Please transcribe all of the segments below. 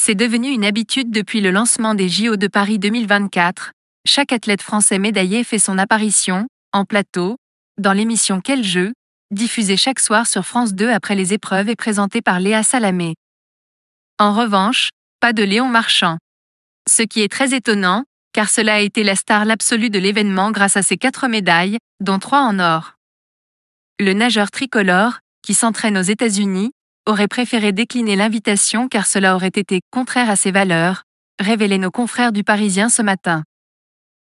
C'est devenu une habitude depuis le lancement des JO de Paris 2024. Chaque athlète français médaillé fait son apparition, en plateau, dans l'émission Quel jeu, diffusée chaque soir sur France 2 après les épreuves et présentée par Léa Salamé. En revanche, pas de Léon Marchand. Ce qui est très étonnant, car cela a été la star absolue de l'événement grâce à ses 4 médailles, dont 3 en or. Le nageur tricolore, qui s'entraîne aux États-Unis, aurait préféré décliner l'invitation car cela aurait été contraire à ses valeurs, révélaient nos confrères du Parisien ce matin.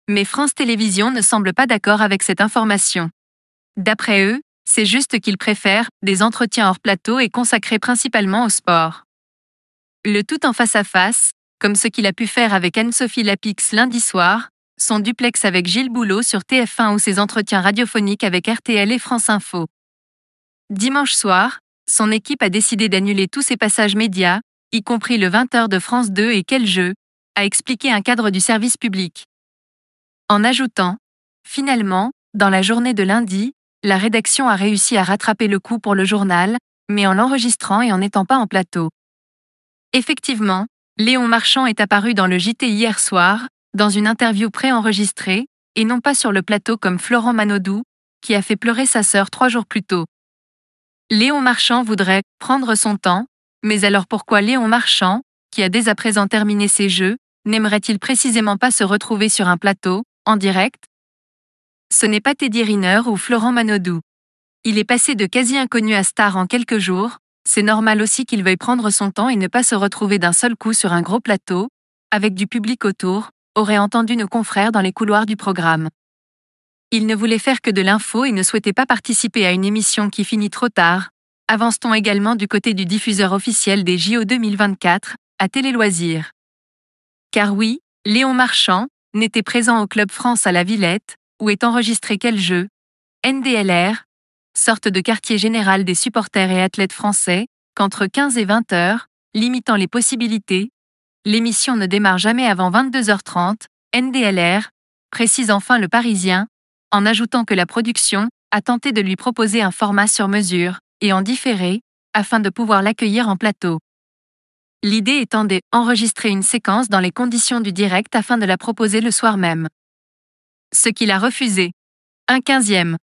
Mais France Télévisions ne semble pas d'accord avec cette information. D'après eux, c'est juste qu'ils préfèrent des entretiens hors plateau et consacrés principalement au sport. Le tout en face à face, comme ce qu'il a pu faire avec Anne-Sophie Lapix lundi soir, son duplex avec Gilles Boulot sur TF1 ou ses entretiens radiophoniques avec RTL et France Info. Dimanche soir, son équipe a décidé d'annuler tous ses passages médias, y compris le 20h de France 2 et Quel jeu, a expliqué un cadre du service public. En ajoutant, finalement, dans la journée de lundi, la rédaction a réussi à rattraper le coup pour le journal, mais en l'enregistrant et en n'étant pas en plateau. Effectivement, Léon Marchand est apparu dans le JT hier soir, dans une interview préenregistrée, et non pas sur le plateau comme Florent Manodou, qui a fait pleurer sa sœur 3 jours plus tôt. Léon Marchand voudrait prendre son temps, mais alors pourquoi Léon Marchand, qui a dès à présent terminé ses jeux, n'aimerait-il précisément pas se retrouver sur un plateau, en direct? Ce n'est pas Teddy Riner ou Florent Manodou. Il est passé de quasi-inconnu à star en quelques jours, c'est normal aussi qu'il veuille prendre son temps et ne pas se retrouver d'un seul coup sur un gros plateau, avec du public autour, aurait entendu nos confrères dans les couloirs du programme. Il ne voulait faire que de l'info et ne souhaitait pas participer à une émission qui finit trop tard, avance-t-on également du côté du diffuseur officiel des JO 2024, à Télé Loisirs. Car oui, Léon Marchand n'était présent au Club France à la Villette, où est enregistré Quel jeu, NDLR, sorte de quartier général des supporters et athlètes français, qu'entre 15 et 20 heures, limitant les possibilités, l'émission ne démarre jamais avant 22h30, NDLR, précise enfin le Parisien, en ajoutant que la production a tenté de lui proposer un format sur mesure, et en différé, afin de pouvoir l'accueillir en plateau. L'idée étant d'enregistrer une séquence dans les conditions du direct afin de la proposer le soir même. Ce qu'il a refusé. Un 15e.